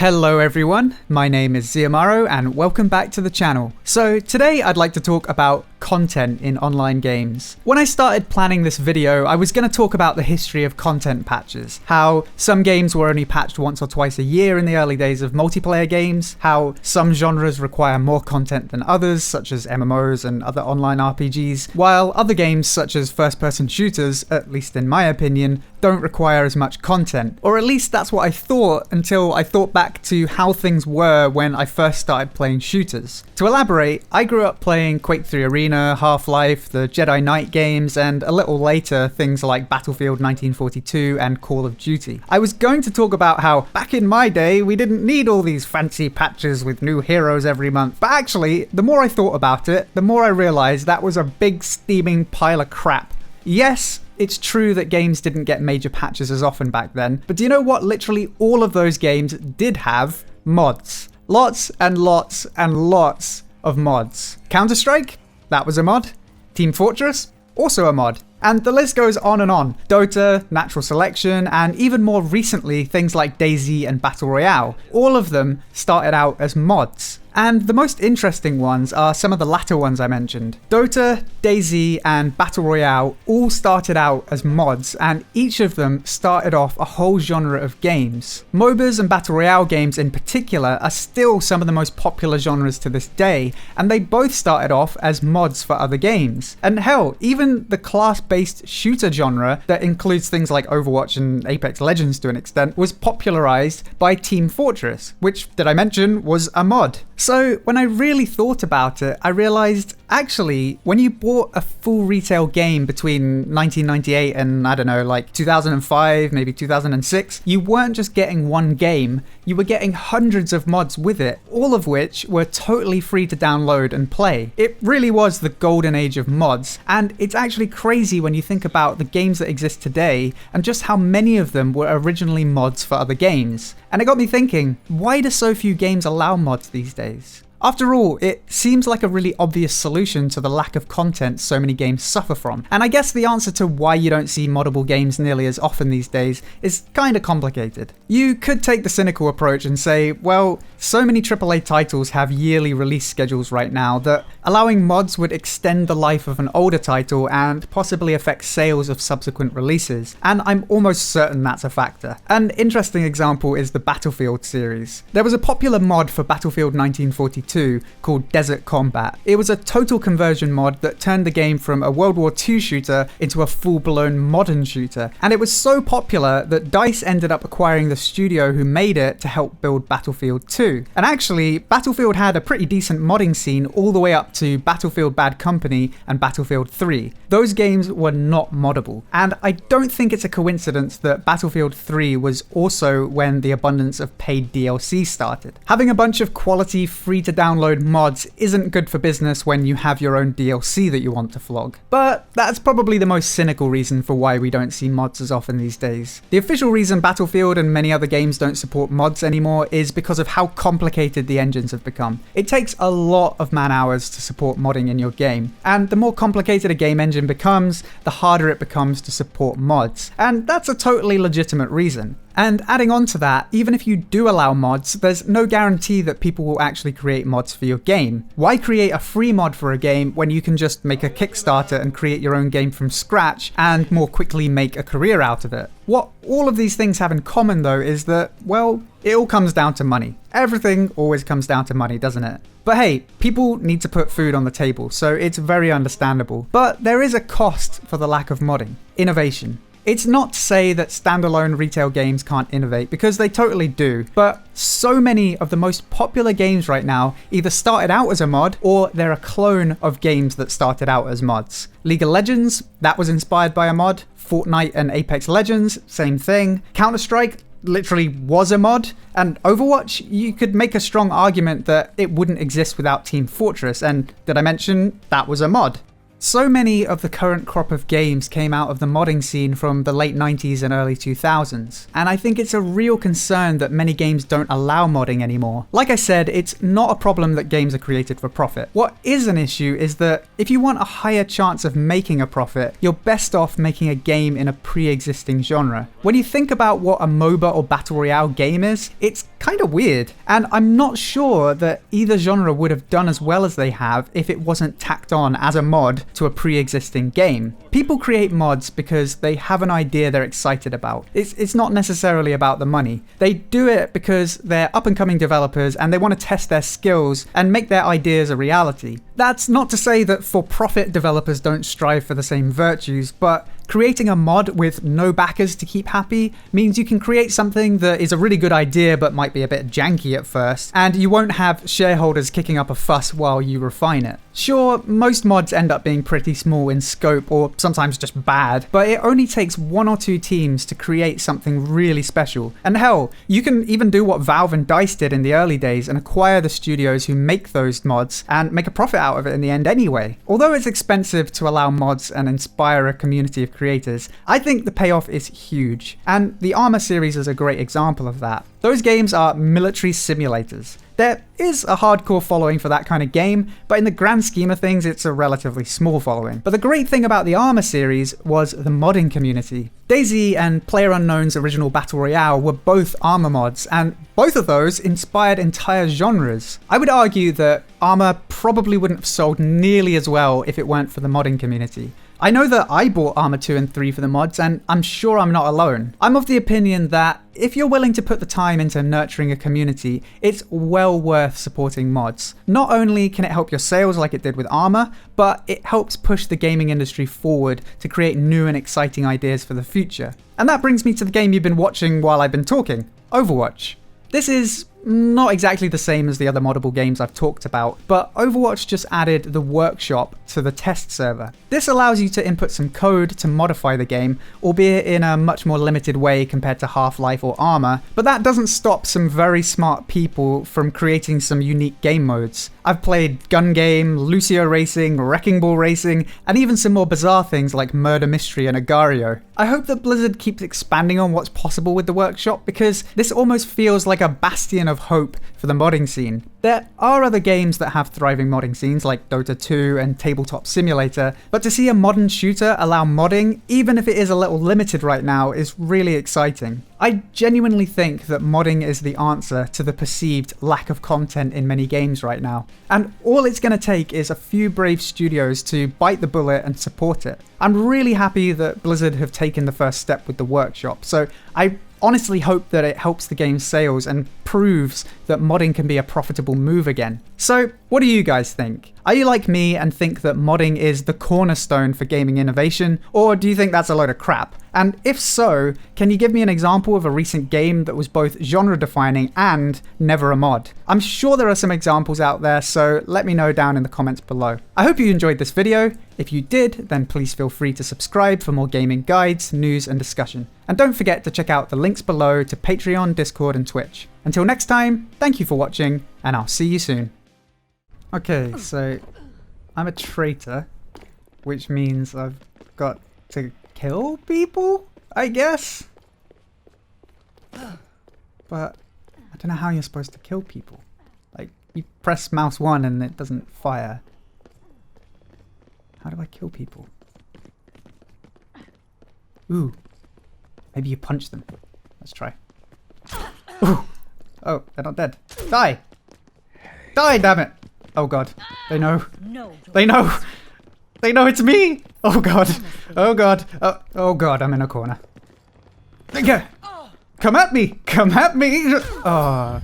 Hello everyone, my name is Ziamaro and welcome back to the channel. So today I'd like to talk about content in online games. When I started planning this video, I was going to talk about the history of content patches, how some games were only patched once or twice a year in the early days of multiplayer games, how some genres require more content than others, such as MMOs and other online RPGs, while other games such as first-person shooters, at least in my opinion, don't require as much content. Or at least that's what I thought until I thought back to how things were when I first started playing shooters. To elaborate, I grew up playing Quake 3 Arena, Half-Life, the Jedi Knight games, and a little later things like Battlefield 1942 and Call of Duty. I was going to talk about how back in my day we didn't need all these fancy patches with new heroes every month, but actually the more I thought about it, the more I realized that was a big steaming pile of crap. Yes, it's true that games didn't get major patches as often back then, but do you know what literally all of those games did have? Mods. Lots and lots and lots of mods. Counter-Strike? That was a mod. Team Fortress? Also a mod. And the list goes on and on. Dota, Natural Selection, and even more recently things like DayZ and Battle Royale. All of them started out as mods. And the most interesting ones are some of the latter ones I mentioned. Dota, DayZ, and Battle Royale all started out as mods, and each of them started off a whole genre of games. MOBAs and Battle Royale games in particular are still some of the most popular genres to this day, and they both started off as mods for other games. And hell, even the class-based shooter genre that includes things like Overwatch and Apex Legends to an extent was popularized by Team Fortress, which, did I mention, was a mod. So when I really thought about it, I realized actually when you bought a full retail game between 1998 and I don't know, like 2005, maybe 2006, you weren't just getting one game, you were getting hundreds of mods with it, all of which were totally free to download and play. It really was the golden age of mods, and it's actually crazy when you think about the games that exist today and just how many of them were originally mods for other games. And it got me thinking, why do so few games allow mods these days? After all, it seems like a really obvious solution to the lack of content so many games suffer from. And I guess the answer to why you don't see moddable games nearly as often these days is kinda complicated. You could take the cynical approach and say, well, so many AAA titles have yearly release schedules right now that allowing mods would extend the life of an older title and possibly affect sales of subsequent releases. And I'm almost certain that's a factor. An interesting example is the Battlefield series. There was a popular mod for Battlefield 1942 called Desert Combat. It was a total conversion mod that turned the game from a World War II shooter into a full-blown modern shooter. And it was so popular that DICE ended up acquiring the studio who made it to help build Battlefield 2. And actually, Battlefield had a pretty decent modding scene all the way up to Battlefield Bad Company and Battlefield 3. Those games were not moddable. And I don't think it's a coincidence that Battlefield 3 was also when the abundance of paid DLC started. Having a bunch of quality free-to-download mods isn't good for business when you have your own DLC that you want to flog. But that's probably the most cynical reason for why we don't see mods as often these days. The official reason Battlefield and many other games don't support mods anymore is because of how complicated the engines have become. It takes a lot of man-hours to support modding in your game, and the more complicated a game engine becomes, the harder it becomes to support mods. And that's a totally legitimate reason. And adding on to that, even if you do allow mods, there's no guarantee that people will actually create mods for your game. Why create a free mod for a game when you can just make a Kickstarter and create your own game from scratch and more quickly make a career out of it? What all of these things have in common though is that, well, it all comes down to money. Everything always comes down to money, doesn't it? But hey, people need to put food on the table, so it's very understandable. But there is a cost for the lack of modding: innovation. It's not to say that standalone retail games can't innovate, because they totally do, but so many of the most popular games right now either started out as a mod or they're a clone of games that started out as mods. League of Legends, that was inspired by a mod. Fortnite and Apex Legends, same thing. Counter-Strike literally was a mod, and Overwatch, you could make a strong argument that it wouldn't exist without Team Fortress, and did I mention that was a mod? So many of the current crop of games came out of the modding scene from the late 90s and early 2000s, and I think it's a real concern that many games don't allow modding anymore. Like I said, it's not a problem that games are created for profit. What is an issue is that if you want a higher chance of making a profit, you're best off making a game in a pre-existing genre. When you think about what a MOBA or Battle Royale game is, it's kind of weird. And I'm not sure that either genre would have done as well as they have if it wasn't tacked on as a mod to a pre-existing game. People create mods because they have an idea they're excited about. It's not necessarily about the money. They do it because they're up-and-coming developers and they want to test their skills and make their ideas a reality. That's not to say that for-profit developers don't strive for the same virtues, but creating a mod with no backers to keep happy means you can create something that is a really good idea but might be a bit janky at first, and you won't have shareholders kicking up a fuss while you refine it. Sure, most mods end up being pretty small in scope or sometimes just bad, but it only takes 1 or 2 teams to create something really special. And hell, you can even do what Valve and DICE did in the early days and acquire the studios who make those mods and make a profit out of it in the end anyway. Although it's expensive to allow mods and inspire a community of creators, I think the payoff is huge. And the Arma series is a great example of that. Those games are military simulators. There is a hardcore following for that kind of game, but in the grand scheme of things, it's a relatively small following. But the great thing about the Arma series was the modding community. DayZ and PlayerUnknown's original Battle Royale were both Arma mods, and both of those inspired entire genres. I would argue that Arma probably wouldn't have sold nearly as well if it weren't for the modding community. I know that I bought Arma 2 and 3 for the mods, and I'm sure I'm not alone. I'm of the opinion that if you're willing to put the time into nurturing a community, it's well worth supporting mods. Not only can it help your sales like it did with Arma, but it helps push the gaming industry forward to create new and exciting ideas for the future. And that brings me to the game you've been watching while I've been talking, Overwatch. This is not exactly the same as the other moddable games I've talked about, but Overwatch just added the workshop to the test server. This allows you to input some code to modify the game, albeit in a much more limited way compared to Half-Life or Arma, but that doesn't stop some very smart people from creating some unique game modes. I've played Gun Game, Lucio Racing, Wrecking Ball Racing, and even some more bizarre things like Murder Mystery and Agario. I hope that Blizzard keeps expanding on what's possible with the workshop, because this almost feels like a bastion of hope for the modding scene. There are other games that have thriving modding scenes like Dota 2 and Tabletop Simulator, but to see a modern shooter allow modding, even if it is a little limited right now, is really exciting. I genuinely think that modding is the answer to the perceived lack of content in many games right now. And all it's going to take is a few brave studios to bite the bullet and support it. I'm really happy that Blizzard have taken the first step with the workshop, so I honestly hope that it helps the game's sales and proves that modding can be a profitable move again. So, what do you guys think? Are you like me and think that modding is the cornerstone for gaming innovation, or do you think that's a load of crap? And if so, can you give me an example of a recent game that was both genre-defining and never a mod? I'm sure there are some examples out there, so let me know down in the comments below. I hope you enjoyed this video. If you did, then please feel free to subscribe for more gaming guides, news, and discussion. And don't forget to check out the links below to Patreon, Discord, and Twitch. Until next time, thank you for watching, and I'll see you soon. Okay, so I'm a traitor, which means I've got to kill people, I guess? But I don't know how you're supposed to kill people. Like, you press mouse 1 and it doesn't fire. How do I kill people? Ooh. Maybe you punch them. Let's try. Ooh. Oh, they're not dead. Die! Die, damn it! Oh god. They know. They know! They know it's me! Oh god. Oh god. Oh god, I'm in a corner. Come at me! Come at me! Oh.